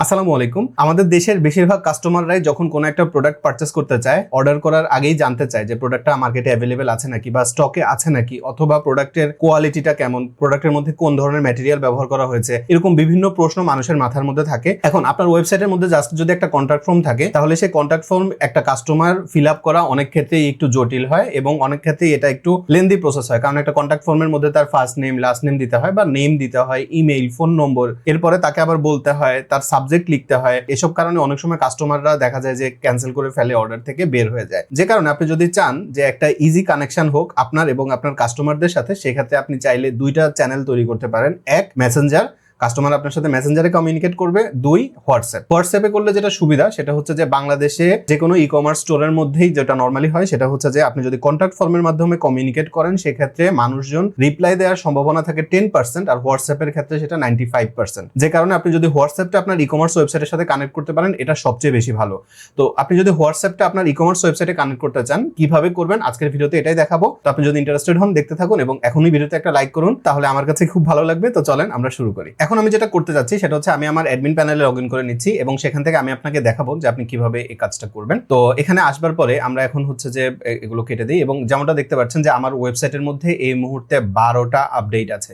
আসসালামু আলাইকুম। আমাদের দেশের বেশিরভাগ কাস্টমাররাই যখন কোনো একটা প্রোডাক্ট পারচেস করতে চায়, অর্ডার করার আগেই জানতে চায় যে প্রোডাক্টটা মার্কেটে অ্যাভেলেবেল আছে নাকি বা স্টকে আছে নাকি, অথবা প্রোডাক্টের কোয়ালিটিটা কেমন, প্রোডাক্টের মধ্যে কোন ধরনের ম্যাটেরিয়াল ব্যবহার করা হয়েছে, এরকম বিভিন্ন প্রশ্ন মানুষের মাথার মধ্যে থাকে। এখন আপনার ওয়েবসাইটের মধ্যে জাস্ট যদি একটা কন্ট্যাক্ট ফর্ম থাকে, তাহলে সেই কন্ট্যাক্ট ফর্ম একটা কাস্টমার ফিল আপ করা অনেক ক্ষেত্রেই একটু জটিল হয় এবং অনেক ক্ষেত্রেই এটা একটু লেন্দি প্রসেস হয়। কারণ একটা কন্ট্যাক্ট ফর্মের মধ্যে তার ফার্স্ট নেম, লাস্ট নেম দিতে হয় বা নেম দিতে হয়, ইমেইল, ফোন নম্বর, এরপরে তাকে আবার বলতে হয়, তার সাবজেক্ট লিখতে হয়। এসব কারণে অনেক সময় কাস্টমাররা দেখা যায় যে ক্যান্সেল করে ফেলে, অর্ডার থেকে বের হয়ে যায়। যে কারণে আপনি যদি চান যে একটা ইজি কানেকশন হোক আপনার এবং আপনার কাস্টমারদের সাথে, সেক্ষেত্রে আপনি চাইলে দুইটা চ্যানেল তৈরি করতে পারেন। এক, মেসেঞ্জার, কাস্টমার আপনার সাথে মেসেঞ্জারে কমিউনিকেট করবে। দুই, হোয়াটসঅ্যাপে করলে যেটা সুবিধা সেটা হচ্ছে যে বাংলাদেশে যে কোনো ই কমার্স স্টোরের মধ্যেই যেটা নর্মালি হয় সেটা হচ্ছে যে আপনি যদি কন্ট্যাক্ট ফর্মের মাধ্যমে কমিউনিকেট করেন, সেক্ষেত্রে মানুষজন রিপ্লাই দেওয়ার সম্ভাবনা থাকে 10%, আর হোয়াটসঅ্যাপের ক্ষেত্রে সেটা 95%। যে কারণে আপনি যদি হোয়াটসঅ্যাপটা আপনার ই কমার্স ওয়েবসাইটের সাথে কানেক্ট করতে পারেন, এটা সবচেয়ে বেশি ভালো। তো আপনি যদি হোয়াটসঅ্যাপটা আপনার ই কমার্স ওয়েবসাইটে কানেক্ট করতে চান, কিভাবে করবেন আজকের ভিডিওতে এটাই দেখাবো। তো আপনি যদি ইন্টারেস্টেড হন, দেখতে থাকুন এবং এখনই ভিডিওতে একটা লাইক করুন, তাহলে আমার কাছে খুব ভালো লাগবে। তো চলেন আমরা শুরু করি। এখন আমি যেটা করতে যাচ্ছি সেটা হচ্ছে আমি আমার অ্যাডমিন প্যানেলে লগ ইন করে নিচ্ছি এবং সেখান থেকে আমি আপনাকে দেখাবো যে আপনি কিভাবে এই কাজটা করবেন। তো এখানে আসবার পরে আমরা এখন হচ্ছে যে এগুলো কেটে দিই এবং যেমনটা দেখতে পাচ্ছেন যে আমার ওয়েবসাইটের মধ্যে এই মুহূর্তে 12টা আপডেট আছে।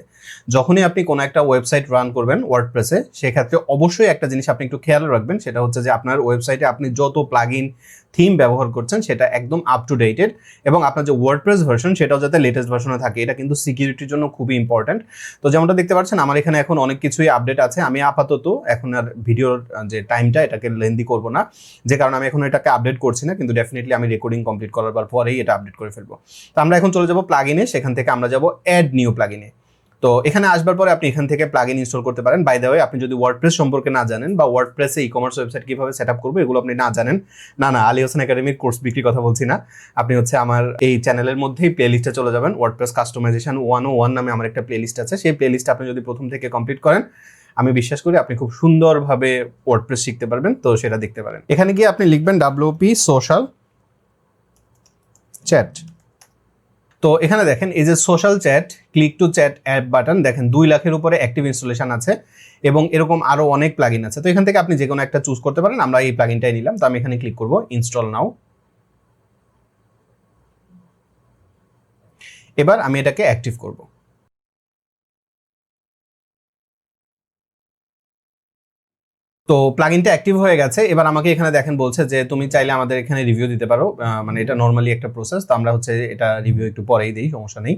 যখনই আপনি কোনো একটা ওয়েবসাইট রান করবেন ওয়ার্ডপ্রেসে, সেক্ষেত্রে অবশ্যই একটা জিনিস আপনি একটু খেয়াল রাখবেন, সেটা হচ্ছে যে আপনার ওয়েবসাইটে আপনি যত প্লাগইন, থিম ব্যবহার করছেন সেটা একদম আপ টু ডেটেড এবং আপনার যে ওয়ার্ডপ্রেস ভার্সন সেটাও যাতে লেটেস্ট ভার্সনে থাকে। এটা কিন্তু সিকিউরিটির জন্য খুবই ইম্পর্টেন্ট। তো যেমনটা দেখতে পাচ্ছেন আমার এখানে এখন অনেক কিছুই আপডেট আছে। আমি আপাতত এখন আর ভিডিওর যে টাইমটা এটাকে লেন্দি করব না, যে কারণে আমি এখন এটাকে আপডেট করছি না, কিন্তু ডেফিনেটলি আমি রেকর্ডিং কমপ্লিট করার পরেই এটা আপডেট করে ফেলবো। তো আমরা এখন চলে যাব প্লাগইনে, সেখান থেকে আমরা যাব অ্যাড নিউ প্লাগইনে। তো এখানে আসবার পরে আপনি এখান থেকে প্লাগইন ইনস্টল করতে পারেন। বাই দ্য ওয়ে, আপনি যদি ওয়ার্ডপ্রেস সম্পর্কে না জানেন বা ওয়ার্ডপ্রেসে ই কমার্স ওয়েবসাইট কিভাবে সেট আপ করবো এগুলো আপনি না জানেন, না আলী হোসেন একাডেমির কোর্স বিক্রির কথা বলছি না, আপনি হচ্ছে আমার এই চ্যানেলের মধ্যেই প্লে লিস্টে চলে যাবেন। ওয়ার্ডপ্রেস কাস্টমাইজেশন 101 নামে আমার একটা প্লে লিস্ট আছে। সেই প্লে লিস্টে আপনি যদি প্রথম থেকে কমপ্লিট করেন, আমি বিশ্বাস করি আপনি খুব সুন্দরভাবে ওয়ার্ডপ্রেস শিখতে পারবেন। তো সেটা দেখতে পারেন। এখানে গিয়ে আপনি লিখবেন WP সোশ্যাল চ্যাট। তো এখানে দেখেন এই যে social chat, click to chat add button, দেখেন 2 লাখের উপরে অ্যাক্টিভ ইনস্টলেশন আছে এবং এরকম আরো অনেক প্লাগইন আছে। তো এখান থেকে আপনি যে কোনো একটা চুজ করতে পারেন। আমরা এই প্লাগইনটাই নিলাম। তো আমি এখানে ক্লিক করব ইনস্টল নাও। এবার আমি এটাকে অ্যাক্টিভ করব। তো প্লাগইনটা অ্যাক্টিভ হয়ে গেছে। এবার আমাকে এখানে দেখেন বলছে যে তুমি চাইলে আমাদের এখানে রিভিউ দিতে পারো। মানে এটা নর্মালি একটা প্রসেস। তো আমরা হচ্ছে এটা রিভিউ একটু পরেই দিই, সমস্যা নেই।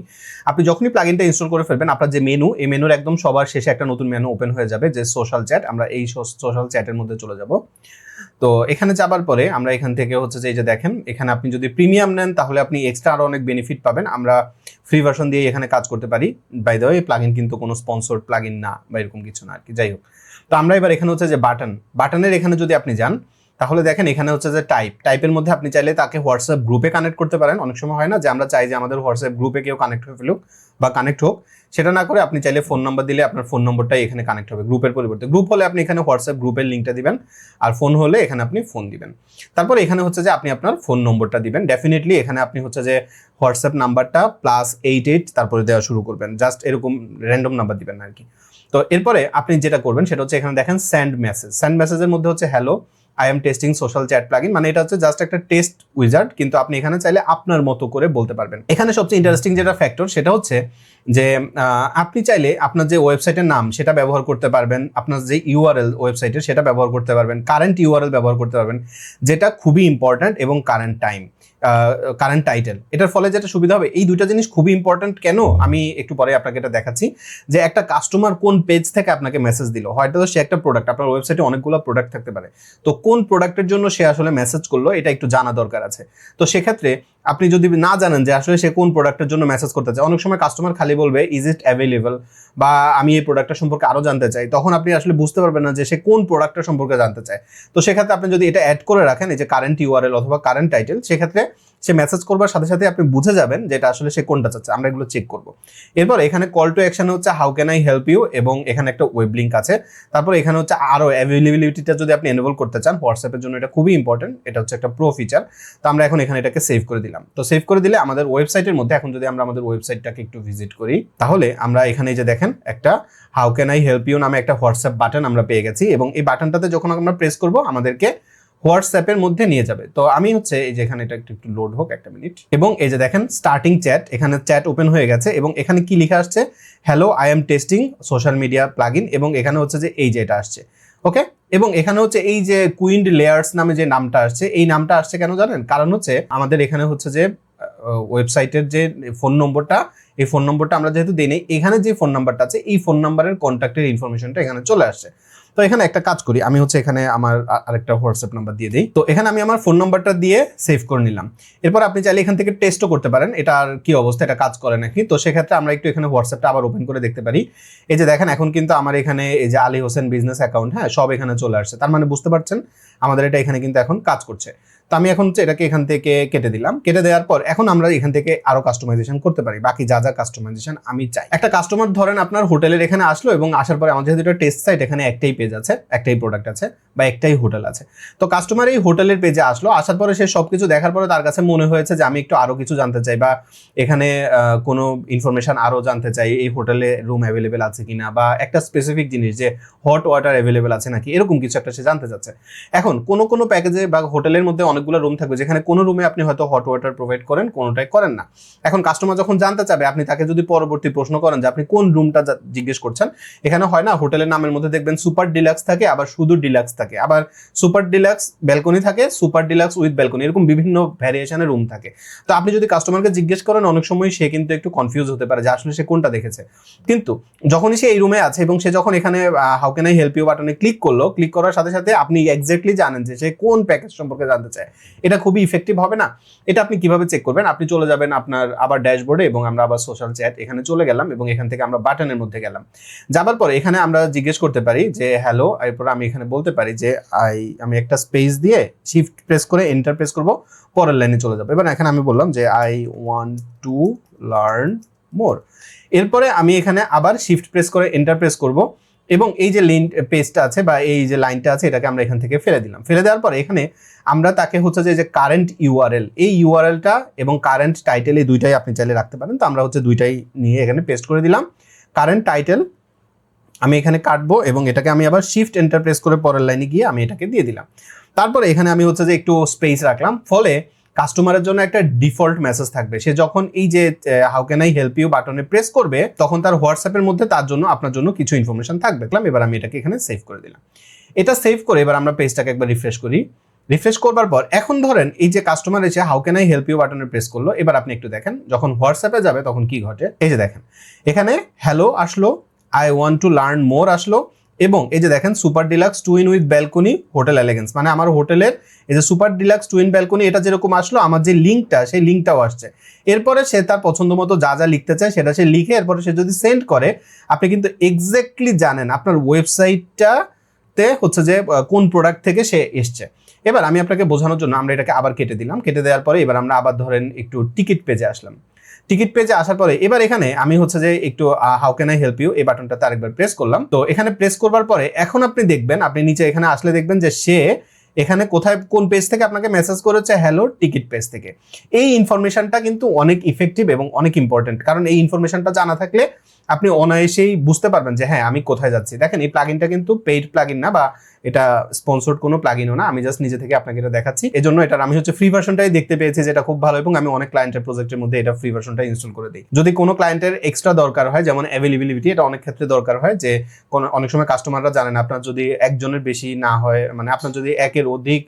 আপনি যখনই প্লাগইনটা ইনস্টল করে ফেলবেন, আপনার যে মেনু, এই মেনুর একদম সবার শেষে একটা নতুন মেনু ওপেন হয়ে যাবে যে সোশ্যাল চ্যাট। আমরা এই সোশ্যাল চ্যাটের মধ্যে চলে যাব। তো এখানে যাবার পরে আমরা এখান থেকে হচ্ছে যে এই যে দেখেন, এখানে আপনি যদি প্রিমিয়াম নেন তাহলে আপনি এক্সট্রা আরো অনেক বেনিফিট পাবেন। আমরা ফ্রি ভার্সন দিয়ে এখানে কাজ করতে পারি। বাই দ্য ওয়ে, এই প্লাগইন কিন্তু কোনো স্পন্সর্ড প্লাগইন না বা এরকম কিছু না আর কি। যাই হোক, তো আমরা এবার এখানে হচ্ছে যে বাটনের এখানে যদি আপনি যান, তাহলে দেখেন এখানে হচ্ছে যে টাইপের মধ্যে আপনি চাইলে তাকে হোয়াটসঅ্যাপ গ্রুপে কানেক্ট করতে পারেন। অনেক সময় হয় না যে আমরা চাই যে আমাদের হোয়াটসঅ্যাপ গ্রুপে কেউ কানেক্ট হয়ে ফেলুক বা কানেক্ট হোক, সেটা না করে আপনি চাইলে ফোন নাম্বার দিলে আপনার ফোন নম্বরটাই এখানে কানেক্ট হবে গ্রুপের পরিবর্তে। গ্রুপ হলে আপনি এখানে হোয়াটসঅ্যাপ গ্রুপের লিঙ্কটা দিবেন, আর ফোন হলে এখানে আপনি ফোন দিবেন। তারপর এখানে হচ্ছে যে আপনি আপনার ফোন নম্বরটা দিবেন। ডেফিনেটলি এখানে আপনি হচ্ছে যে হোয়াটসঅ্যাপ নাম্বারটা +88 তারপরে দেওয়া শুরু করবেন। জাস্ট এরকম র্যান্ডম নাম্বার দিবেন আর কি। তো এরপরে আপনি যেটা করবেন সেটা হচ্ছে এখানে দেখেন সেন্ড মেসেজের মধ্যে হচ্ছে hello, I am testing social chat plugin, মানে এটা হচ্ছে জাস্ট একটা টেস্ট উইজার্ড, কিন্তু আপনি এখানে চাইলে আপনার মতো করে বলতে পারবেন। এখানে সবচেয়ে ইন্টারেস্টিং যেটা ফ্যাক্টর সেটা হচ্ছে যে আপনি চাইলে আপনার যে ওয়েবসাইটের নাম সেটা ব্যবহার করতে পারবেন, আপনার যে ইউআরএল ওয়েবসাইটের সেটা ব্যবহার করতে পারবেন, কারেন্ট ইউআরএল ব্যবহার করতে পারবেন, যেটা খুবই ইম্পর্ট্যান্ট, এবং কারেন্ট টাইটেল। এটার ফলে যেটা সুবিধা হবে, এই দুইটা জিনিস খুবই ইম্পর্ট্যান্ট। কেন আমি একটু পরে আপনাকে এটা দেখাচ্ছি যে একটা কাস্টমার কোন পেজ থেকে আপনাকে মেসেজ দিল। হয়তো সে একটা প্রোডাক্ট, আপনার ওয়েবসাইটে অনেকগুলো প্রোডাক্ট থাকতে পারে, তো কোন প্রোডাক্টের জন্য সে আসলে মেসেজ করলো এটা একটু জানা দরকার আছে। তো সেক্ষেত্রে আপনি যদি না জানেন যে আসলে সে কোন প্রোডাক্টের জন্য মেসেজ করতে চায়, অনেক সময় কাস্টমার খালি বলবে ইজ ইট অ্যাভেলেবল বা আমি এই প্রোডাক্টটা সম্পর্কে আরো জানতে চাই, তখন আপনি আসলে বুঝতে পারবেন না যে সে কোন প্রোডাক্টটা সম্পর্কে জানতে চায়। তো সেক্ষেত্রে আপনি যদি এটা অ্যাড করে রাখেন, এই যে কারেন্ট ইউআরএল অথবা কারেন্ট টাইটেল, সেক্ষেত্রে সে মেসেজ করবার সাথে সাথে আপনি বুঝে যাবেন যে এটা আসলে সে কোনটা চাচ্ছে। আমরা এগুলো চেক করব। এরপর এখানে কল টু অ্যাকশন হচ্ছে how can I help you, এবং এখানে একটা ওয়েব লিঙ্ক আছে। তারপর এখানে হচ্ছে আরো অ্যাভেলেবিলিটিটা যদি আপনি এনেবল করতে চান হোয়াটসঅ্যাপের জন্য, এটা খুবই ইম্পর্টেন্ট, এটা হচ্ছে একটা প্রো ফিচার। তো আমরা এখন এখানে এটাকে সেভ করে দিলাম। তো সেভ করে দিলে আমাদের ওয়েবসাইটের মধ্যে, এখন যদি আমরা আমাদের ওয়েবসাইটটাকে একটু ভিজিট করি, তাহলে আমরা এখানে যে দেখেন একটা how can I help you নামে একটা হোয়াটসঅ্যাপ বাটন আমরা পেয়ে গেছি, এবং এই বাটনটাতে যখন আমরা প্রেস করব আমাদেরকে হোয়াটসঅ্যাপের মধ্যে নিয়ে যাবে। তো আমি হচ্ছে এই যে এখানে এটা একটু লোড হোক, একটা মিনিট, এবং এই যে দেখেন স্টার্টিং চ্যাট, এখানে চ্যাট ওপেন হয়ে গেছে, এবং এখানে কি লেখা আসছে, hello I am testing social media plugin, এবং এখানে হচ্ছে যে এই যে এটা আসছে, ওকে। এবং এখানে হচ্ছে এই যে কুইন্ড লেয়ার্স নামে যে নামটা আসছে, এই নামটা আসছে কেন জানেন? কারণ হচ্ছে আমাদের এখানে হচ্ছে যে ওয়েবসাইটের যে ফোন নম্বরটা, এই ফোন নম্বরটা আমরা যেহেতু দিই নাই, এখানে যে ফোন নাম্বারটা আছে এই ফোন নাম্বারের কন্ট্যাক্টের ইনফরমেশনটা এখানে চলে আসছে। তো এখানে একটা কাজ করি, আমি হচ্ছে এখানে আমার আরেকটা হোয়াটসঅ্যাপ নাম্বার দিয়ে দিই। তো এখানে আমি আমার ফোন নাম্বারটা দিয়ে সেভ করে নিলাম। এরপর আপনি চাইলে এখান থেকে টেস্টও করতে পারেন এটার কি অবস্থা, এটা কাজ করে নাকি। তো সেক্ষেত্রে আমরা একটু এখানে হোয়াটসঅ্যাপটা আবার ওপেন করে দেখতে পারি। এই যে দেখেন এখন কিন্তু আমার এখানে এই যে আলী হোসেন বিজনেস অ্যাকাউন্ট, হ্যাঁ, সব এখানে চলে আসছে। তার মানে বুঝতে পারছেন আমাদের এটা এখানে কিন্তু এখন কাজ করছে। তো আমি এখন হচ্ছে এটাকে এখান থেকে কেটে দিলাম। কেটে দেওয়ার পর এখন আমরা এখান থেকে আরো কাস্টমাইজেশন করতে পারি, বাকি যা যা কাস্টমাইজেশন আমি চাই। একটা কাস্টমার ধরেন আপনার হোটেলের এখানে আসলো, এবং আসার পরে আমাদের যেহেতু টেস্ট সাইট, এখানে একটাই পেজ আছে, একটাই প্রোডাক্ট আছে, বা একটাই হোটেল আছে। তো কাস্টমার এই হোটেলের পেজে আসলো, আসার পরে সে সবকিছু দেখার পরে তার কাছে মনে হয়েছে যে আমি একটু আরো কিছু জানতে চাই, বা এখানে কোনো ইনফরমেশন আরো জানতে চাই, এই হোটেলে রুম অ্যাভেলেবেল আছে কিনা, বা একটা স্পেসিফিক জিনিস যে হট ওয়াটার অ্যাভেলেবেল আছে নাকি, এরকম কিছু একটা সে জানতে চাচ্ছে। এখন কোনো প্যাকেজে বা হোটেলের মধ্যে অনেকগুলো রুম থাকবে, যেখানে কোনো রুমে আপনি হয়তো হট ওয়াটার প্রোভাইড করেন, কোনোটাই করেন না। এখন কাস্টমার যখন জানতে চাবে, আপনি তাকে যদি পরবর্তী প্রশ্ন করেন যে আপনি কোন রুমটা জিজ্ঞেস করছেন, এখানে হয় না হোটেলের নামের মধ্যে দেখবেন সুপার ডিলাক্স থাকে, আবার শুধু ডিলাক্স থাকে, আবার সুপার ডিলাক্স ব্যালকনি থাকে, সুপার ডিলাক্স উইথ ব্যালকনি, এরকম বিভিন্ন ভ্যারিয়েশনের রুম থাকে। তো আপনি যদি কাস্টমারকে জিজ্ঞেস করেন, অনেক সময় সে কিন্তু একটু কনফিউজ হতে পারে যে আসলে সে কোনটা দেখেছে। কিন্তু যখনই সে এই রুমে আছে এবং সে যখন এখানে how can I help you বাটনে ক্লিক করলো, ক্লিক করার সাথে সাথে আপনি এক্স্যাক্টলি জানেন যে সে কোন প্যাকেজ সম্পর্কে জানতে চায়। এটা খুবই ইফেক্টিভ হবে না? এটা আপনি কিভাবে চেক করবেন? আপনি চলে যাবেন আপনার আবার ড্যাশবোর্ডে, এবং আমরা আবার সোশ্যাল চ্যাট এখানে চলে গেলাম, এবং এখান থেকে আমরা বাটনের মধ্যে গেলাম। যাবার পরে এখানে আমরা জিজ্ঞেস করতে পারি যে হ্যালো, এরপর আমি এখানে বলতে পারি যে আমি একটা স্পেস দিয়ে শিফট প্রেস করে এন্টার প্রেস করব, পরের লাইনে চলে যাবো। এবার এখানে আমি বললাম যে I want to learn more. এরপরে আমি এখানে আবার শিফট প্রেস করে এন্টার প্রেস করব, এবং এই যে পেজটা আছে বা এই যে লাইনটা আছে এটাকে আমরা এখান থেকে ফেলে দিলাম। ফেলে দেওয়ার পরে এখানে আমরা তাকে হচ্ছে যে কারেন্ট ইউআরএল, এই ইউআরএলটা এবং কারেন্ট টাইটেল, এই দুইটাই আপনি চাইলে রাখতে পারেন। তো আমরা হচ্ছে দুইটাই নিয়ে এখানে পেস্ট করে দিলাম। কারেন্ট টাইটেল আমি এখানে কাটবো, এবং এটাকে আমি আবার শিফট এন্টার প্রেস করে পরের লাইনে গিয়ে আমি এটাকে দিয়ে দিলাম। তারপরে এখানে আমি হচ্ছে যে একটু স্পেস রাখলাম, ফলে কাস্টমারের জন্য একটা ডিফল্ট মেসেজ থাকবে। সে যখন এই যে how can I help you বাটনে প্রেস করবে, তখন তার হোয়াটসঅ্যাপের মধ্যে তার জন্য আপনার জন্য কিছু ইনফরমেশন থাকবে। এবার আমি এটাকে এখানে সেভ করে দিলাম। এটা সেভ করে এবার আমরা পেজটাকে একবার রিফ্রেশ করি। রিফ্রেশ করবার পর এখন ধরেন এই যে কাস্টমার এসে how can I help you বাটনে প্রেস করলো, এবার আপনি একটু দেখেন যখন হোয়াটসঅ্যাপে যাবে তখন কি ঘটে। এই যে দেখেন এখানে হ্যালো আসলো, I want to learn more আসলো, এবং এই যে দেখেন super deluxe twin with balcony hotel elegance, মানে আমার হোটেলের এই যে সুপার ডিলাক্স টুইন ব্যালকনি এটা যেরকম আসলো, আমার যে লিঙ্কটা সেই লিঙ্কটাও আসছে। এরপরে সে তার পছন্দ মতো যা যা লিখতে চায় সেটা সে লিখে এরপরে সে যদি সেন্ড করে, আপনি কিন্তু এক্স্যাক্টলি জানেন আপনার ওয়েবসাইটটাতে হচ্ছে যে কোন প্রোডাক্ট থেকে সে এসছে। এবার আমি আপনাকে বোঝানোর জন্য আমরা এটাকে আবার কেটে দিলাম। কেটে দেওয়ার পরে এবার আমরা আবার ধরেন একটু টিকিট পেজে আসলাম। টিকিট পেজে আসার পরে এবার এখানে আমি হচ্ছে যে একটু how can I help you এই বাটনটাতে আরেকবার প্রেস করলাম। তো এখানে প্রেস করবার পরে এখন আপনি দেখবেন, আপনি নিচে এখানে আসলে দেখবেন যে সে এখানে কোথায় কোন পেজ থেকে আপনাকে মেসেজ করেছে, হ্যালো টিকিট পেজ থেকে। এই ইনফরমেশনটা কিন্তু অনেক ইফেক্টিভ এবং অনেক ইম্পর্টেন্ট, কারণ এই ইনফরমেশনটা জানা থাকলে আপনি অনায়াসেই বুঝতে পারবেন যে হ্যাঁ আমি কোথায় যাচ্ছি। দেখেন এই প্লাগইনটা কিন্তু পেইড প্লাগইন না, বা এটা স্পন্সর্ড কোনো প্লাগইনও না, আমি জাস্ট নিজে থেকে আপনাকে এটা দেখাচ্ছি। এজন্য এটার আমি হচ্ছে ফ্রি ভার্সনটাই দেখতে পেয়েছি, যেটা খুব ভালো, এবং আমি অনেক ক্লায়েন্টের প্রজেক্টের মধ্যে এটা ফ্রি ভার্সনটা ইনস্টল করে দিই। যদি কোনো ক্লায়েন্টের এক্সট্রা দরকার হয়, যেমন অ্যাভেলেবিলিটি, এটা অনেক ক্ষেত্রে দরকার হয় যে অনেক সময় কাস্টমাররা জানেন আপনার যদি একজনের বেশি না হয়, মানে আপনার যদি একের অধিক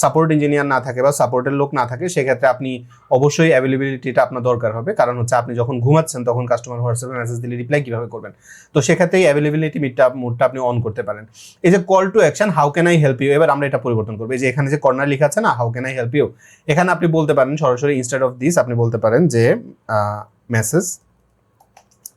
সাপোর্ট ইঞ্জিনিয়ার না থাকে বা সাপোর্টের লোক না থাকে, সেক্ষেত্রে আপনি অবশ্যই অ্যাভেলেবিলিটিটা আপনার দরকার হবে। কারণ হচ্ছে আপনি যখন ঘুমাচ্ছেন তখন কাস্টমার হোয়াটসঅ্যাপে মেসেজ দিলে রিপ্লাই কিভাবে করবেন। তো সেক্ষেত্রে অ্যাভেলেবিলিটি মোডটা আপনি অন করতে পারেন। এই যে call to action how can I help you, এবার আমরা এটা পরিবর্তন করবো। এই যে এখানে যে কর্নার লেখা আছে না how can I help you, এখানে আপনি বলতে পারেন সরাসরি ইনস্টেড অফ দিস আপনি বলতে পারেন যে মেসেজ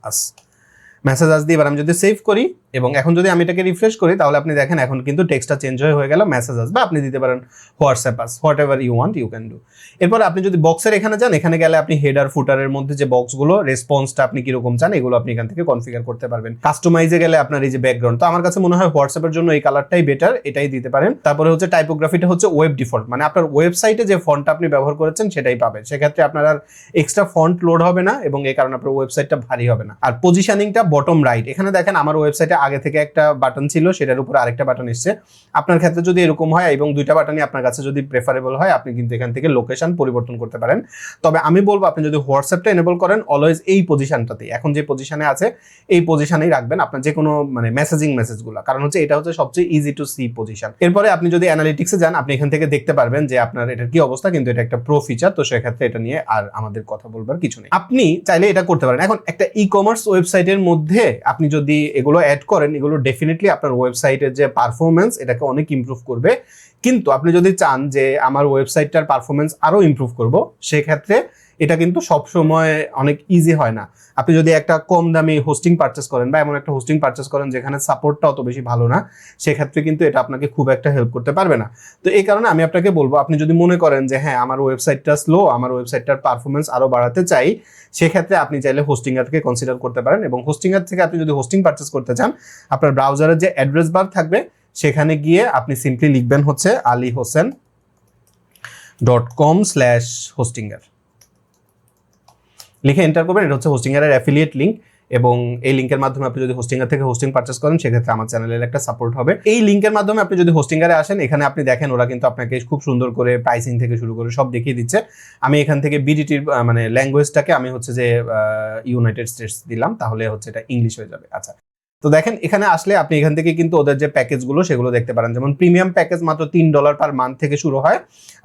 আস দিয়ে এবার আমি যদি সেভ করি, এবং এখন যদি আমি এটাকে রিফ্রেশ করি তাহলে আপনি দেখেন এখন কিন্তু টেক্সটটা চেঞ্জ হয়ে গেল, মেসেজ আসবে, আপনি দিতে পারেন WhatsApp us, whatever you want you can do. এরপর আপনি যদি বক্সের এখানে যান, এখানে গেলে আপনি হেডার ফুটারের মধ্যে যে বক্সগুলো রেসপন্সটা আপনি কিরকম চান এগুলো আপনি এখান থেকে কনফিগার করতে পারবেন। কাস্টমাইজে গেলে আপনার এই যে ব্যাকগ্রাউন্ড, তো আমার কাছে মনে হয় হোয়াটসঅ্যাপের জন্য এই কালারটাই বেটার, এটাই দিতে পারেন। তারপরে হচ্ছে টাইপোগ্রাফিটা হচ্ছে ওয়েব ডিফল্ট, মানে আপনার ওয়েবসাইটে যে ফন্টটা আপনি ব্যবহার করেছেন সেটাই পাবেন, সেক্ষেত্রে আপনার আর এক্সট্রা ফন্ট লোড হবে না এবং এই কারণে আপনার ওয়েবসাইটটা ভারী হবে না। আর পজিশনিংটা বটম রাইট, এখানে দেখেন আমার ওয়েবসাইটে আগে থেকে একটা বাটন ছিল, সেটার উপর আরেকটা বাটন এসছে। আপনার ক্ষেত্রে যদি এরকম হয় এবং দুইটা বাটনই আপনার কাছে যদি প্রেফারেবল হয়, আপনি কিন্তু এখান থেকে লোকেশন পরিবর্তন করতে পারেন। তবে আমি বলবো আপনি যদি হোয়াটসঅ্যাপটা এনেবল করেন অলওয়েজ এই পজিশনটাতেই, এখন যে পজিশনে আছে এই পজিশনেই রাখবেন আপনার যে কোনো মানে মেসেজগুলো, কারণ হচ্ছে এটা হচ্ছে সবচেয়ে ইজি টু সি পজিশন। এরপরে আপনি যদি অ্যানালিটিক্সে যান, আপনি এখান থেকে দেখতে পারবেন যে আপনার এটার কি অবস্থা, কিন্তু এটা একটা প্রো ফিচার, তো সেক্ষেত্রে এটা নিয়ে আর আমাদের কথা বলবার কিছু নেই, আপনি চাইলে এটা করতে পারেন। এখন একটা ই কমার্স ওয়েবসাইটের মধ্যে আপনি যদি এগুলো অ্যাড করেন, এগুলো ডেফিনেটলি আপনার ওয়েবসাইটের যে পারফরমেন্স এটাকে অনেক ইমপ্রুভ করবে। কিন্তু আপনি যদি চান যে আমার ওয়েবসাইটটার পারফরমেন্স আরো ইমপ্রুভ করব, সেক্ষেত্রে এটা কিন্তু সবসময় অনেক ইজি হয় না। আপনি যদি একটা কম দামি হোস্টিং পারচেস করেন বা এমন একটা হোস্টিং পারচেস করেন যেখানে সাপোর্টটা অত বেশি ভালো না, সেক্ষেত্রে কিন্তু এটা আপনাকে খুব একটা হেল্প করতে পারবে না। তো এই কারণে আমি আপনাকে বলবো, আপনি যদি মনে করেন যে হ্যাঁ আমার ওয়েবসাইটটা স্লো, আমার ওয়েবসাইটটার পারফরমেন্স আরো বাড়াতে চাই, সেক্ষেত্রে আপনি চাইলে হোস্টিংয়ারকে কনসিডার করতে পারেন। এবং হোস্টিংয়ার থেকে আপনি যদি হোস্টিং পারচেস করতে চান, আপনার ব্রাউজারের যে অ্যাড্রেস বার থাকবে সেখানে গিয়ে আপনি সিম্পলি লিখবেন হচ্ছে alihosen.com/hostinger, লিখে এন্টার করবেন। এটা হচ্ছে হোস্টিংয়ারের অ্যাফিলিয়েট লিঙ্ক এবং এই লিঙ্কের মাধ্যমে আপনি যদি হোস্টিংয়ার থেকে হোস্টিং পারচেস করেন, সেক্ষেত্রে আমার চ্যানেলের একটা সাপোর্ট হবে। এই লিঙ্কের মাধ্যমে আপনি যদি হোস্টিংয়ারে আসেন, এখানে আপনি দেখেন ওরা কিন্তু আপনাকে খুব সুন্দর করে প্রাইসিং থেকে শুরু করে সব দেখিয়ে দিচ্ছে। আমি এখান থেকে বিডিটির মানে ল্যাঙ্গুয়েজটাকে আমি হচ্ছে যে ইউনাইটেড স্টেটস দিলাম, তাহলে হচ্ছে এটা ইংলিশ হয়ে যাবে। আচ্ছা, তো দেখেন এখানে আসলে আপনি এখান থেকে কিন্তু ওদের যে প্যাকেজগুলো সেগুলো দেখতে পারেন। যেমন প্রিমিয়াম প্যাকেজ মাত্র $3 পার মান্থ থেকে শুরু হয়,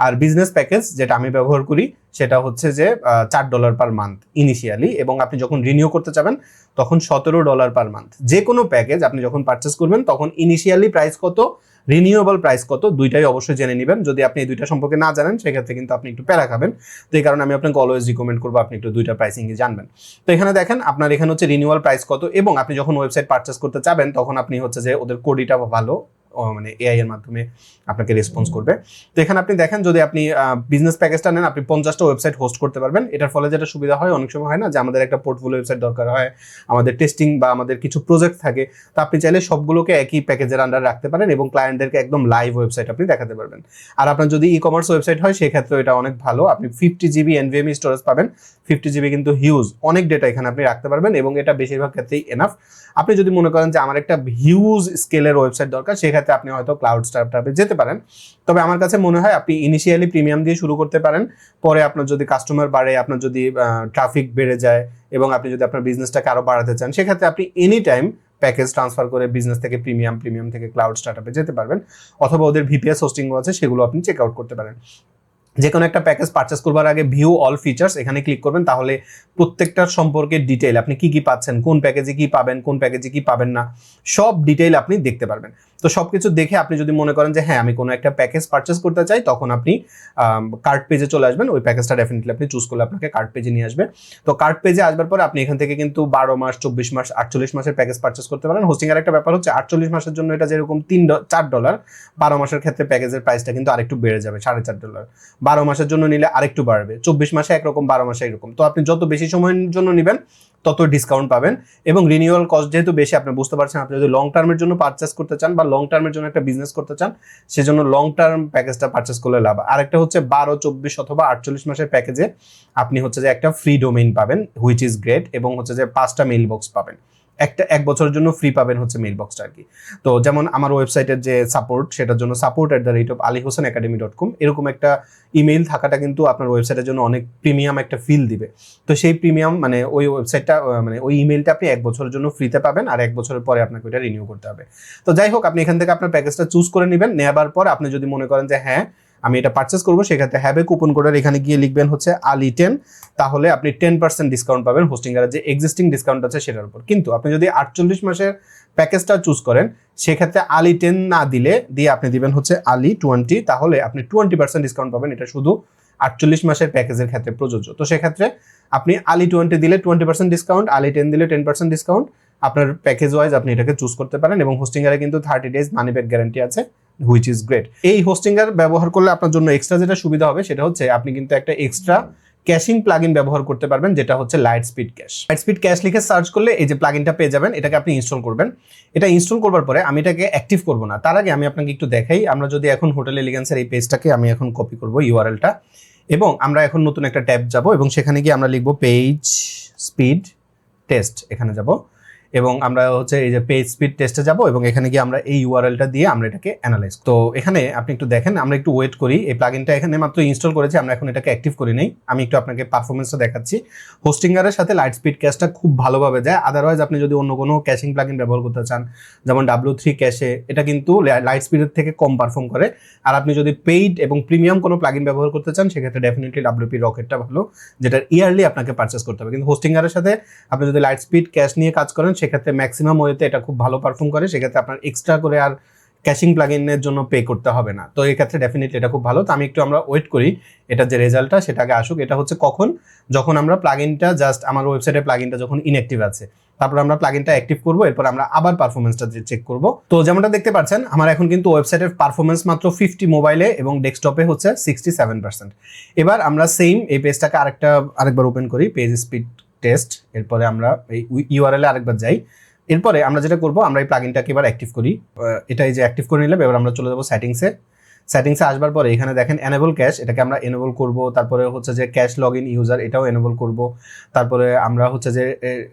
আর বিজনেস প্যাকেজ যেটা আমি ব্যবহার করি সেটা হচ্ছে যে $4 পার মান্থ ইনিশিয়ালি, এবং আপনি যখন রিনিউ করতে চাবেন তখন $17 পার মান্থ। যে কোনো প্যাকেজ আপনি যখন পারচেস করবেন তখন ইনিশিয়ালি প্রাইস কত, রিনিউয়েবল প্রাইস কত, দুইটাই অবশ্যই জেনে নেবেন। যদি আপনি এই দুইটা সম্পর্কে না জানেন, সেক্ষেত্রে কিন্তু আপনি একটু প্যারা খাবেন। তো এই কারণে আমি আপনাকে অলওয়েজ রিকমেন্ড করবো আপনি একটু দুইটা প্রাইসিংই জানবেন। তো এখানে দেখেন আপনার এখানে হচ্ছে রিনিউয়াল প্রাইস কত, এবং আপনি যখন ওয়েবসাইট পারচেস করতে চাবেন তখন আপনি হচ্ছে যে ওদের কোডিটা ভালো, মানে এআই এর মাধ্যমে আপনাকে রেসপন্স করবে। তো এখানে আপনি দেখেন যদি আপনি বিজনেস প্যাকেজটা নেন, আপনি 50টা ওয়েবসাইট হোস্ট করতে পারবেন। এটার ফলে যেটা সুবিধা হয়, অনেক সময় হয় না যে আমাদের একটা পোর্টফোলিও ওয়েবসাইট দরকার হয়, আমাদের টেস্টিং বা আমাদের কিছু প্রজেক্ট থাকে, তো আপনি চাইলে সবগুলোকে একই প্যাকেজের আন্ডার রাখতে পারেন এবং ক্লায়েন্টদেরকে একদম লাইভ ওয়েবসাইট আপনি দেখাতে পারবেন। আর আপনার যদি ই কমার্স ওয়েবসাইট হয়, সেক্ষেত্রে এটা অনেক ভালো, আপনি 50 GB NVMe স্টোরেজ পাবেন। 50 GB কিন্তু হিউজ, অনেক ডেটা এখানে আপনি রাখতে পারবেন এবং এটা বেশিরভাগ ক্ষেত্রেই এনাফ। আপনি যদি মনে করেন যে আমার একটা হিউজ স্কেলের ওয়েবসাইট দরকার, সেক্ষেত্রে আপনি হয়তো ক্লাউড স্টার্টআপে যেতে পারেন। তবে আমার কাছে মনে হয় আপনি ইনিশিয়ালি প্রিমিয়াম দিয়ে শুরু করতে পারেন, পরে আপনার যদি কাস্টমার বাড়ে, আপনার যদি ট্রাফিক বেড়ে যায় এবং আপনি যদি আপনার বিজনেসটাকে আরো বাড়াতে চান, সেক্ষেত্রে আপনি এনি টাইম প্যাকেজ ট্রান্সফার করে বিজনেস থেকে প্রিমিয়াম থেকে ক্লাউড স্টার্টআপে যেতে পারবেন, অথবা ওদের ভিপিএস হোস্টিংও আছে, সেগুলো আপনি চেক আউট করতে পারেন। যে কোনো একটা প্যাকেজ পারচেস করবার আগে ভিউ অল ফিচার্স এখানে ক্লিক করবেন, তাহলে প্রত্যেকটার সম্পর্কে ডিটেইল, আপনি কি কি পাচ্ছেন, কোন প্যাকেজে কি পাবেন, কোন প্যাকেজে কি পাবেন না, সব ডিটেইল আপনি দেখতে পারবেন। তো সবকিছু দেখে আপনি যদি মনে করেন যে হ্যাঁ আমি কোনো একটা প্যাকেজ পারচেস করতে চাই, তখন আপনি কার্ট পেজে চলে আসবেন। ওই প্যাকেজটা ডেফিনেটলি আপনি চুজ করলে আপনাকে কার্ট পেজে নিয়ে আসবে। তো কার্ট পেজে আসবার পরে আপনি এখান থেকে কিন্তু 12 মাস, 24 মাস, 48 মাসের প্যাকেজ পারচেস করতে পারেন। হোস্টিং এর একটা ব্যাপার হচ্ছে 48 মাসের জন্য এটা যেরকম $4, 12 মাসের ক্ষেত্রে প্যাকেজের প্রাইসটা কিন্তু আরেকটু বেড়ে যাবে, $4.5। 12 মাসের জন্য নিলে আরেকটু বাড়বে, 24 মাসে একরকম, 12 মাসে এরকম। তো আপনি যত বেশি সময়ের জন্য নেবেন তত ডিসকাউন্ট পাবেন, এবং রিনিউয়াল কস্ট যেহেতু বেশি, আপনি বুঝতে পারছেন আপনি যদি লং টার্মের জন্য পারচেস করতে চান বা লং টার্মের জন্য একটা বিজনেস করতে চান, সেজন্য লং টার্ম প্যাকেজটা পারচেস করলে লাভ। আরেকটা হচ্ছে 12, 24 অথবা 48 মাসের প্যাকেজে আপনি হচ্ছে যে একটা ফ্রি ডোমেইন পাবেন, হুইচ ইজ গ্রেট, এবং হচ্ছে যে 5টা মেইল বক্স পাবেন, এক বছরের জন্য ফ্রি পাবেন হচ্ছে মেইল বক্সটা আর কি। তো যেমন আমার ওয়েবসাইটের যে সাপোর্ট, সেটার জন্য support@alihosenacademy.com এরকম একটা ইমেইল থাকাটা কিন্তু আপনার ওয়েবসাইটের জন্য অনেক প্রিমিয়াম একটা ফিল দিবে। তো সেই প্রিমিয়াম মানে ওই ওয়েবসাইটটা মানে ওই ইমেইলটা আপনি 1 বছরের জন্য ফ্রিতে পাবেন, আর 1 বছরের পরে আপনাকে ওটা রিনিউ করতে হবে। তো যাই হোক, আপনি এখান থেকে আপনার প্যাকেজটা চুজ করে নেবেন। নেবার পর আপনি যদি মনে করেন যে হ্যাঁ আমি এটা পারচেস করবো, সেক্ষেত্রে হ্যাভ এ কুপন কোডের এখানে গিয়ে লিখবেন হচ্ছে Ali10, তাহলে আপনি 10% ডিসকাউন্ট পাবেন হোস্টিংয়ের যে এক্সিস্টিং ডিসকাউন্ট আছে সেটার উপর। কিন্তু আপনি যদি 48 মাসের প্যাকেজটা চুজ করেন, সেক্ষেত্রে Ali10 না দিয়ে আপনি দিবেন হচ্ছে Ali20, তাহলে আপনি 20% ডিসকাউন্ট পাবেন। এটা শুধু 48 মাসের প্যাকেজের ক্ষেত্রে প্রযোজ্য। তো সেক্ষেত্রে আপনি Ali20 দিলে 20% ডিসকাউন্ট, Ali10 দিলে 10% ডিসকাউন্ট, আপনার প্যাকেজ ওয়াইজ আপনি এটাকে চুজ করতে পারেন এবং হোস্টিংয়ারে কিন্তু 30 ডেজ মানি ব্যাক গ্যারান্টি আছে, হুইচ ইজ গ্রেট। এই হোস্টিংয়ার ব্যবহার করলে আপনার জন্য এক্সট্রা যেটা সুবিধা হবে সেটা হচ্ছে আপনি কিন্তু একটা এক্সট্রা ক্যাশিং প্লাগইন ব্যবহার করতে পারবেন, যেটা হচ্ছে light speed cash. Light speed cash লিখে সার্চ করলে এই যে প্লাগইনটা পেয়ে যাবেন, এটাকে আপনি ইনস্টল করবেন। এটা ইনস্টল করবার পরে আমি এটাকে অ্যাক্টিভ করব না, তার আগে আমি আপনাকে একটু দেখাই। আমরা যদি এখন হোটেল এলিগেন্সের এই পেজটাকে আমি এখন কপি করব ইউআরএলটা, এবং আমরা এখন নতুন একটা ট্যাব যাব এবং সেখানে গিয়ে আমরা লিখব পেজ স্পিড টেস্ট, এখানে যাব এবং আমরা হচ্ছে এই যে পেজ স্পিড টেস্টে যাব এবং এখানে গিয়ে আমরা এই ইউআরএলটা দিয়ে আমরা এটাকে অ্যানালাইজ। তো এখানে আপনি একটু দেখেন, আমরা একটু ওয়েট করি। এই প্লাগইনটা এখানে মাত্র ইনস্টল করেছি, আমরা এখন এটাকে অ্যাক্টিভ করি নাই। আমি একটু আপনাকে পারফরমেন্সটা দেখাচ্ছি। হোস্টিংয়ারের সাথে লাইট স্পিড ক্যাশটা খুব ভালোভাবে যায়। আদারওয়াইজ আপনি যদি অন্য কোনো ক্যাশিং প্লাগইন ব্যবহার করতে চান, যেমন W3 ক্যাশে, এটা কিন্তু লাইট স্পিডের থেকে কম পারফর্ম করে। আর আপনি যদি পেইড এবং প্রিমিয়াম কোনো প্লাগইন ব্যবহার করতে চান সেক্ষেত্রে ডেফিনেটলি WP রকেটটা ভালো, যেটা ইয়ারলি আপনাকে পারচেস করতে হবে। কিন্তু হোস্টিংয়ারের সাথে আপনি যদি লাইট স্পিড ক্যাশ নিয়ে কাজ করেন সেক্ষেত্রে ম্যাক্সিমাম ওয়েতে এটা খুব ভালো পারফর্ম করে, সেক্ষেত্রে আপনার এক্সট্রা করে আর ক্যাশিং প্লাগইনের জন্য পে করতে হবে না। তো এই ক্ষেত্রে ডেফিনেটলি এটা খুব ভালো। তো আমি একটু আমরা ওয়েট করি এটার যে রেজাল্টটা সেটাকে আসুক। এটা হচ্ছে কখন, যখন আমরা প্লাগইনটা জাস্ট আমার ওয়েবসাইটে প্লাগইনটা যখন ইনঅ্যাক্টিভ আছে, তারপর আমরা প্লাগইনটা অ্যাক্টিভ করব, এরপর আমরা আবার পারফরমেন্সটা চেক করব। তো যেমনটা দেখতে পাচ্ছেন আমার এখন কিন্তু ওয়েবসাইটের পারফরমেন্স মাত্র 50 মোবাইলে এবং ডেস্কটপে হচ্ছে 67%। এবার আমরা সেম এই পেজটাকে আরেকবার ওপেন করি, পেজ স্পিড টেস্ট। এরপরে আমরা এই ইউআরএলে আরেকবার যাই। এরপরে আমরা যেটা করব, আমরা এই প্লাগইনটাকে এবার অ্যাক্টিভ করি। এটাই যে অ্যাক্টিভ করে নিলাম, এবার আমরা চলে যাব সেটিংসে আসবার পরে এখানে দেখেন এনেবল ক্যাশ, এটাকে আমরা এনেবল করব। তারপরে হচ্ছে যে ক্যাশ লগইন ইউজার, এটাও এনেবল করব। তারপরে আমরা হচ্ছে যে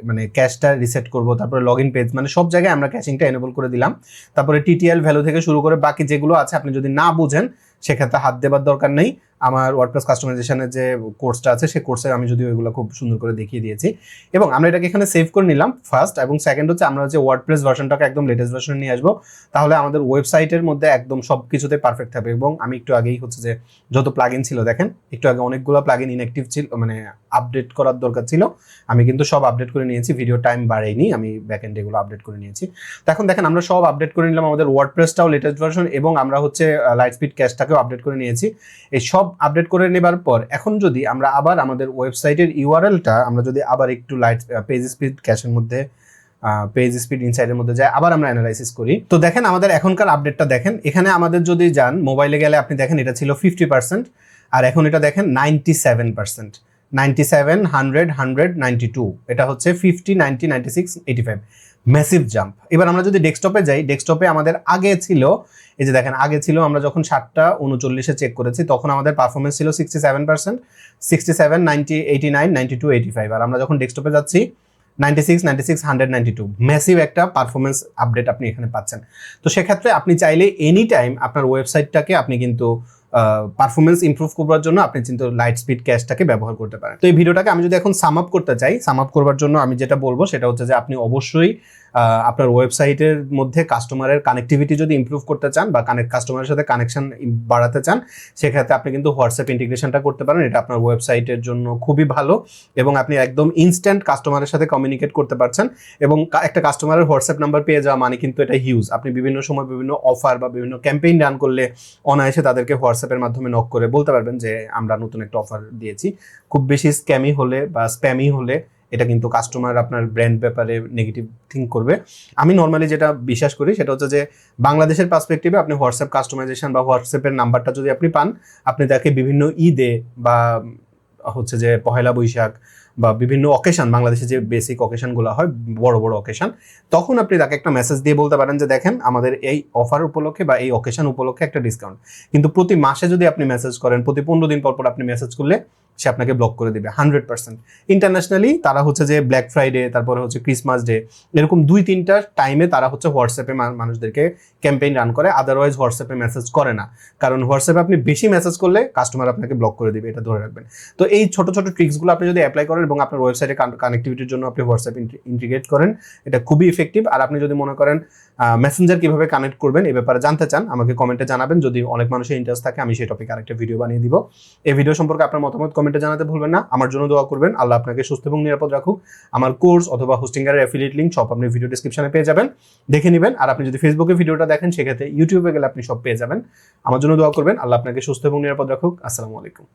মানে ক্যাশটা রিসেট করব। তারপরে লগইন পেজ, মানে সব জায়গায় আমরা ক্যাশিংটা এনেবল করে দিলাম। তারপরে TTL ভ্যালু থেকে শুরু করে বাকি যেগুলো আছে আপনি যদি না বুঝেন সেক্ষেত্রে হাত দেবার দরকার নেই। আমার ওয়ার্ডপ্রেস কাস্টমাইজেশনের যে কোর্সটা আছে সেই কোর্সে আমি যদি ওইগুলো খুব সুন্দর করে দেখিয়ে দিয়েছি। এবং আমরা এটাকে এখানে সেভ করে নিলাম ফার্স্ট, এবং সেকেন্ড হচ্ছে আমরা হচ্ছে ওয়ার্ডপ্রেস ভার্সনটাকে একদম লেটেস্ট ভার্সনে নিয়ে আসবো। তাহলে আমাদের ওয়েবসাইটের মধ্যে একদম সব কিছুতে পারফেক্ট থাকবে। এবং আমি একটু আগেই হচ্ছে যে যত প্লাগইন ছিল দেখেন, একটু আগে অনেকগুলো প্লাগইন ইনঅ্যাক্টিভ ছিল, মানে আপডেট করার দরকার ছিল, আমি কিন্তু সব আপডেট করে নিয়েছি। ভিডিও টাইম বাড়াইনি, আমি ব্যাকএন্ড এগুলো আপডেট করে নিয়েছি। তো এখন দেখেন আমরা সব আপডেট করে নিলাম, আমাদের ওয়ার্ডপ্রেসটাও লেটেস্ট ভার্সন এবং আমরা হচ্ছে লাইট স্পিড ক্যাশটাকেও আপডেট করে নিয়েছি। এই সব আপডেট করে নেবার পর এখন যদি আমরা আবার আমাদের ওয়েবসাইটের ইউআরএলটা আমরা যদি আবার একটু লাইট পেজ স্পিড ক্যাশের মধ্যে পেজ স্পিড ইনসাইডের মধ্যে যায়, আবার আমরা অ্যানালাইসিস করি। তো দেখেন আমাদের এখনকার আপডেটটা দেখেন, এখানে আমাদের যদি যান মোবাইলে গেলে আপনি দেখেন এটা ছিল 50% আর এখন এটা দেখেন 97%, 97, 100, 100, 92, এটা হচ্ছে 50, 90, 96, 85, ম্যাসিভ জাম্প। এবার আমরা যদি ডেস্কটপে যাই, ডেস্কটপে আমাদের আগে ছিল, এই যে দেখেন আগে ছিল, আমরা যখন 7:39 চেক করেছি তখন আমাদের পারফরমেন্স ছিল 67%, 67, 90, 89, 92, 85। আর আমরা যখন ডেস্কটপে যাচ্ছি 96, 96, 100, 92, ম্যাসিভ একটা পারফরমেন্স আপডেট আপনি এখানে পাচ্ছেন। তো সেক্ষেত্রে আপনি চাইলে এনি টাইম আপনার ওয়েবসাইটটাকে আপনি কিন্তু পারফরমেন্স ইমপ্রুভ করবার জন্য আপনি কিন্তু লাইট স্পিড ক্যাশটাকে ব্যবহার করতে পারেন। তো এই ভিডিওটাকে আমি যদি এখন সাম আপ করতে চাই, সাম আপ করবার জন্য আমি যেটা বলবো সেটা হচ্ছে যে আপনি অবশ্যই আপনার ওয়েবসাইটের মধ্যে কাস্টমারের কানেক্টিভিটি যদি ইমপ্রুভ করতে চান বা কাস্টমারের সাথে কানেকশন বাড়াতে চান, সেক্ষেত্রে আপনি কিন্তু হোয়াটসঅ্যাপ ইন্টিগ্রেশনটা করতে পারেন। এটা আপনার ওয়েবসাইটের জন্য খুবই ভালো এবং আপনি একদম ইনস্ট্যান্ট কাস্টমারের সাথে কমিউনিকেট করতে পারছেন। এবং একটা কাস্টমারের হোয়াটসঅ্যাপ নাম্বার পেয়ে যাওয়া মানে কিন্তু এটা হিউজ। আপনি বিভিন্ন সময় বিভিন্ন অফার বা বিভিন্ন ক্যাম্পেইন রান করলে অনায়াসে তাদেরকে হোয়াটসঅ্যাপের মাধ্যমে নক করে বলতে পারবেন যে আমরা নতুন একটা অফার দিয়েছি। খুব বেশি স্ক্যামি হলে বা স্প্যামি হলে এটা কিন্তু কাস্টমার আপনার ব্র্যান্ড ব্যাপারে নেগেটিভ থিঙ্ক করবে। আমি নর্মালি যেটা বিশ্বাস করি সেটা হচ্ছে যে বাংলাদেশের পার্সপেক্টিভে আপনি হোয়াটসঅ্যাপ কাস্টমাইজেশন বা হোয়াটসঅ্যাপের নাম্বারটা যদি আপনি পান, আপনি তাকে বিভিন্ন ঈদে বা হচ্ছে যে পহেলা বৈশাখ বা বিভিন্ন অকেশন, বাংলাদেশে যে বেসিক অকেশনগুলো হয় বড় বড় অকেশন, তখন আপনি তাকে একটা মেসেজ দিয়ে বলতে পারেন যে দেখেন আমাদের এই অফার উপলক্ষে বা এই অকেশন উপলক্ষে একটা ডিসকাউন্ট। কিন্তু প্রতি মাসে যদি আপনি মেসেজ করেন, প্রতি 15 দিন পর পর আপনি মেসেজ করলে সে আপনাকে ব্লক করে দিবে 100%। ইন্টারন্যাশনালি তারা হচ্ছে যে ব্ল্যাক ফ্রাইডে, তারপরে হচ্ছে ক্রিসমাস ডে, এরকম 2-3টা টাইমে তারা হচ্ছে হোয়াটসঅ্যাপে মানুষদেরকে ক্যাম্পেইন রান করে, আদারওয়াইজ হোয়াটসঅ্যাপে মেসেজ করে না। কারণ হোয়াটসঅ্যাপে আপনি বেশি মেসেজ করলে কাস্টমার আপনাকে ব্লক করে দিবে, এটা ধরে রাখবেন। তো এই ছোট ছোট ট্রিক্সগুলো আপনি যদি অ্যাপ্লাই করেন এবং আপনার ওয়েবসাইটে কানেক্টিভিটির জন্য আপনি হোয়াটসঅ্যাপ ইন্টিগ্রেট করেন, এটা খুবই ইফেক্টিভ। আর আপনি যদি মনে করেন মেসেঞ্জার কিভাবে কানেক্ট করবেন এই ব্যাপারে জানতে চান, আমাকে কমেন্টে জানাবেন। যদি অনেক মানুষের ইন্টারেস্ট থাকে আমি সেই টপিকে আরেকটা ভিডিও বানিয়ে দিব। এই ভিডিও সম্পর্কে আপনার মতামত কমেন্টে জানাতে ভুলবেন না। আমার জন্য দোয়া করবেন, আল্লাহ আপনাকে সুস্থ এবং নিরাপদ রাখুক। আমার কোর্স অথবা হোস্টিংয়ারের অ্যাফিলিয়েট লিংক সব আপনি ভিডিও ডেসক্রিপশনে পেয়ে যাবেন, দেখে নেবেন। আর আপনি যদি ফেসবুকে ভিডিওটা দেখেন সেক্ষেত্রে ইউটিউবে গেলে আপনি সব পেয়ে যাবেন। আমার জন্য দোয়া করবেন, আল্লাহ আপনাকে সুস্থ এবং নিরাপদ রাখুক। আসসালামু আলাইকুম।